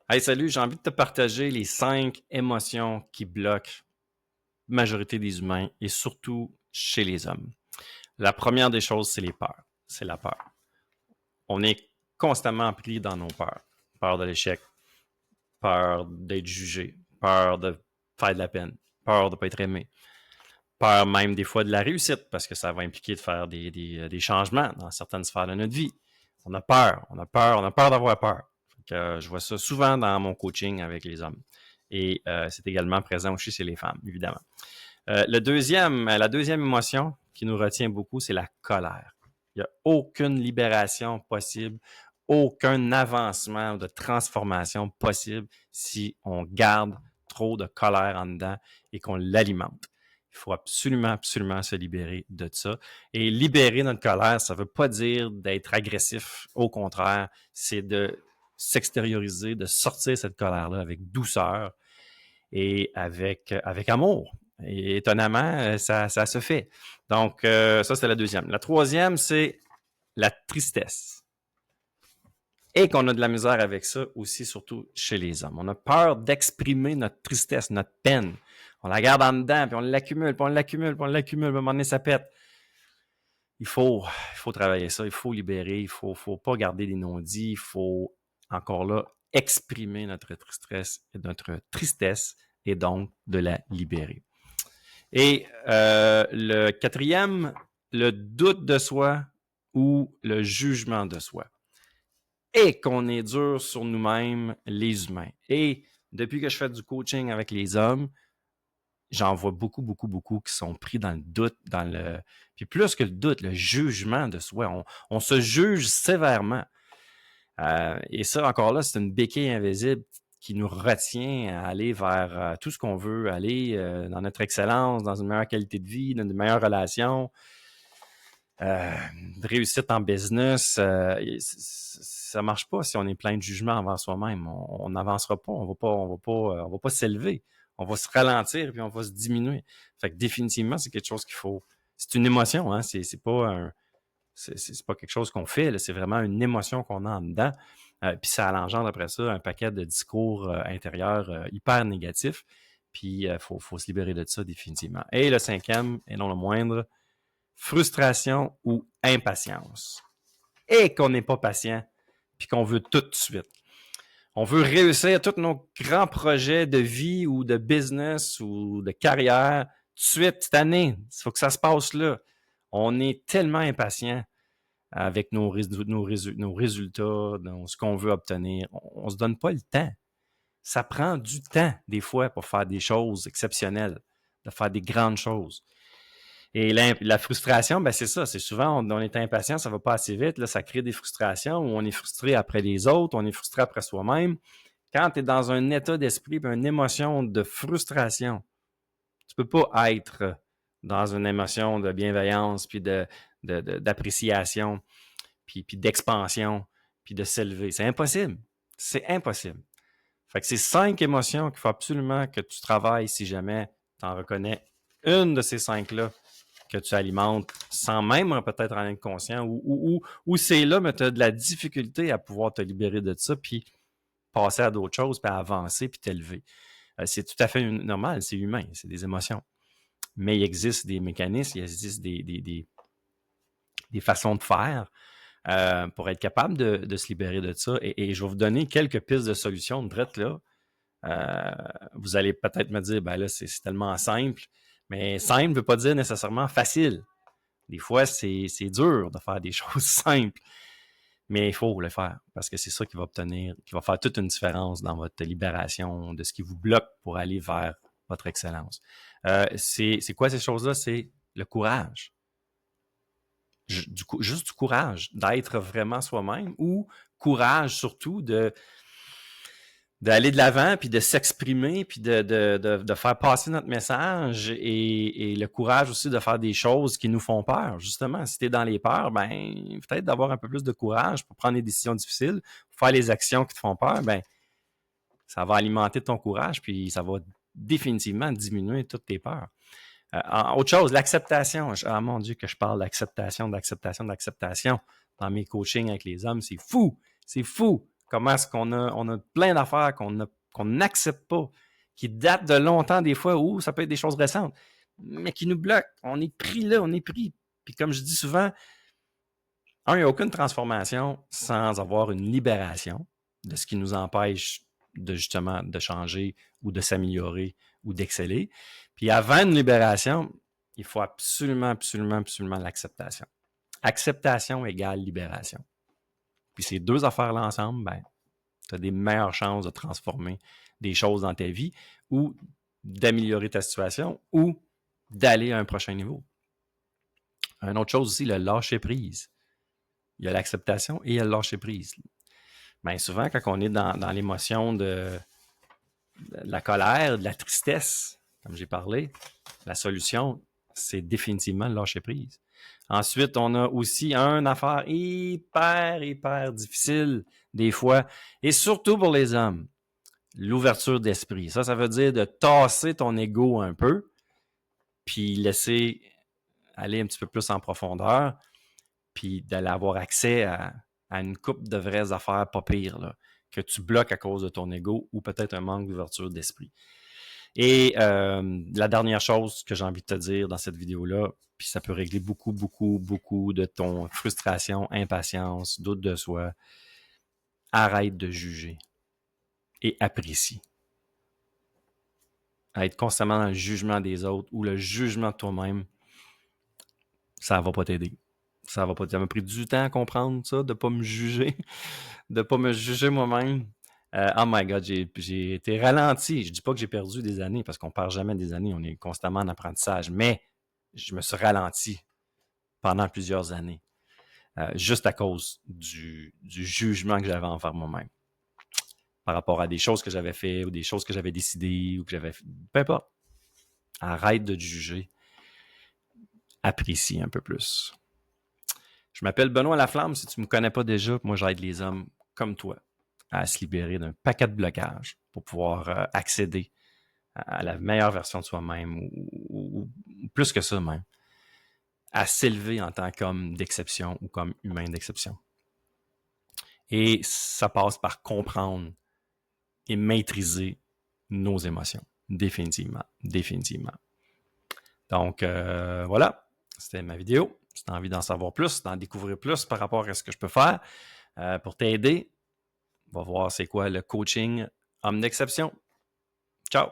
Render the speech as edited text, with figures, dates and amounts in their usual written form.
Hey, salut, j'ai envie de te partager les 5 émotions qui bloquent la majorité des humains et surtout chez les hommes. La première des choses, c'est les peurs. C'est la peur. On est constamment pris dans nos peurs. Peur de l'échec, peur d'être jugé, peur de faire de la peine, peur de ne pas être aimé, peur même des fois de la réussite parce que ça va impliquer de faire des changements dans certaines sphères de notre vie. On a peur, on a peur, on a peur d'avoir peur. Je vois ça souvent dans mon coaching avec les hommes. Et c'est également présent aussi chez les femmes, évidemment. La deuxième émotion qui nous retient beaucoup, c'est la colère. Il n'y a aucune libération possible, aucun avancement de transformation possible si on garde trop de colère en dedans et qu'on l'alimente. Il faut absolument, absolument se libérer de ça. Et libérer notre colère, ça ne veut pas dire d'être agressif. Au contraire, c'est de s'extérioriser, de sortir cette colère-là avec douceur et avec amour. Et étonnamment, ça se fait. Donc, ça, c'est la deuxième. La troisième, c'est la tristesse. Et qu'on a de la misère avec ça aussi, surtout chez les hommes. On a peur d'exprimer notre tristesse, notre peine. On la garde en dedans, puis on l'accumule, puis on l'accumule, puis on l'accumule, puis à un moment donné, ça pète. Il faut travailler ça, il faut libérer, il faut pas garder des non-dits, il faut, encore là, exprimer notre tristesse et donc de la libérer. Et le quatrième, le doute de soi ou le jugement de soi. Et qu'on est dur sur nous-mêmes, les humains. Et depuis que je fais du coaching avec les hommes, j'en vois beaucoup, beaucoup, beaucoup qui sont pris dans le doute, puis plus que le doute, le jugement de soi. On se juge sévèrement. Et ça, encore là, c'est une béquille invisible qui nous retient à aller vers tout ce qu'on veut, aller dans notre excellence, dans une meilleure qualité de vie, dans de meilleures relations, de réussite en business. Ça marche pas si on est plein de jugement envers soi-même. On n'avancera pas, on va pas s'élever. On va se ralentir puis on va se diminuer. Fait que définitivement, c'est quelque chose qu'il faut. C'est une émotion, hein. C'est pas quelque chose qu'on fait, là. C'est vraiment une émotion qu'on a en dedans. Puis ça engendre après ça un paquet de discours intérieurs hyper négatifs. Puis faut se libérer de ça définitivement. Et le cinquième, et non le moindre, frustration ou impatience. Et qu'on n'est pas patient, puis qu'on veut tout de suite. On veut réussir tous nos grands projets de vie ou de business ou de carrière tout de suite, cette année. Il faut que ça se passe là. On est tellement impatient avec nos résultats, dans ce qu'on veut obtenir. On se donne pas le temps. Ça prend du temps, des fois, pour faire des choses exceptionnelles, de faire des grandes choses. Et la frustration, ben c'est ça. C'est souvent, on est impatient, ça va pas assez vite. Là, ça crée des frustrations où on est frustré après les autres, on est frustré après soi-même. Quand tu es dans un état d'esprit, une émotion de frustration, tu peux pas être dans une émotion de bienveillance, puis d'appréciation, puis d'expansion, puis de s'élever. C'est impossible. C'est impossible. Fait que c'est 5 émotions qu'il faut absolument que tu travailles si jamais tu en reconnais une de ces 5-là que tu alimentes sans même peut-être en être conscient ou c'est là, mais tu as de la difficulté à pouvoir te libérer de ça, puis passer à d'autres choses, puis avancer, puis t'élever. C'est tout à fait normal, c'est humain, c'est des émotions. Mais il existe des mécanismes, il existe des façons de faire pour être capable de se libérer de ça. Et je vais vous donner quelques pistes de solutions de drette là. Vous allez peut-être me dire, ben là, c'est tellement simple. Mais simple ne veut pas dire nécessairement facile. Des fois, c'est dur de faire des choses simples. Mais il faut le faire parce que c'est ça qui va faire toute une différence dans votre libération de ce qui vous bloque pour aller vers votre excellence. C'est quoi ces choses-là? C'est le courage. Juste du courage d'être vraiment soi-même ou courage surtout d'aller de l'avant, puis de s'exprimer, puis de faire passer notre message et le courage aussi de faire des choses qui nous font peur. Justement, si tu es dans les peurs, ben peut-être d'avoir un peu plus de courage pour prendre des décisions difficiles, pour faire les actions qui te font peur, ben ça va alimenter ton courage, puis ça va définitivement diminuer toutes tes peurs. Autre chose, l'acceptation. Ah mon Dieu, que je parle d'acceptation dans mes coachings avec les hommes, c'est fou! C'est fou! comment est-ce on a plein d'affaires qu'on n'accepte pas, qui datent de longtemps des fois, ou ça peut être des choses récentes, mais qui nous bloquent. On est pris là, on est pris. Puis comme je dis souvent, il n'y a aucune transformation sans avoir une libération de ce qui nous empêche de justement de changer ou de s'améliorer ou d'exceller. Puis avant une libération, il faut absolument, absolument, absolument l'acceptation. Acceptation égale libération. Puis ces deux affaires-là ensemble, ben, tu as des meilleures chances de transformer des choses dans ta vie ou d'améliorer ta situation ou d'aller à un prochain niveau. Une autre chose aussi, le lâcher-prise. Il y a l'acceptation et il y a le lâcher-prise. Bien, souvent, quand on est dans l'émotion de la colère, de la tristesse, comme j'ai parlé, la solution, c'est définitivement le lâcher-prise. Ensuite, on a aussi une affaire hyper difficile des fois, et surtout pour les hommes, l'ouverture d'esprit. Ça veut dire de tasser ton ego un peu, puis laisser aller un petit peu plus en profondeur, puis d'aller avoir accès à une couple de vraies affaires pas pires, là, que tu bloques à cause de ton ego ou peut-être un manque d'ouverture d'esprit. Et la dernière chose que j'ai envie de te dire dans cette vidéo-là, puis ça peut régler beaucoup de ton frustration, impatience, doute de soi, arrête de juger et apprécie. À être constamment dans le jugement des autres ou le jugement de toi-même, ça va pas t'aider. Ça va pas. Ça m'a pris du temps à comprendre ça, de pas me juger, de pas me juger moi-même. Oh my God, j'ai été ralenti. Je dis pas que j'ai perdu des années parce qu'on perd jamais des années, on est constamment en apprentissage, mais je me suis ralenti pendant plusieurs années, juste à cause du jugement que j'avais envers moi-même par rapport à des choses que j'avais fait ou des choses que j'avais décidées ou que j'avais fait. Peu importe. Arrête de te juger. Apprécie un peu plus. Je m'appelle Benoît Laflamme. Si tu ne me connais pas déjà, moi j'aide les hommes comme toi à se libérer d'un paquet de blocages pour pouvoir accéder à la meilleure version de soi-même ou plus que ça même, à s'élever en tant qu'homme d'exception ou comme humain d'exception. Et ça passe par comprendre et maîtriser nos émotions. Définitivement. Donc, voilà. C'était ma vidéo. Si tu as envie d'en savoir plus, d'en découvrir plus par rapport à ce que je peux faire pour t'aider, on va voir c'est quoi le coaching homme d'exception. Ciao!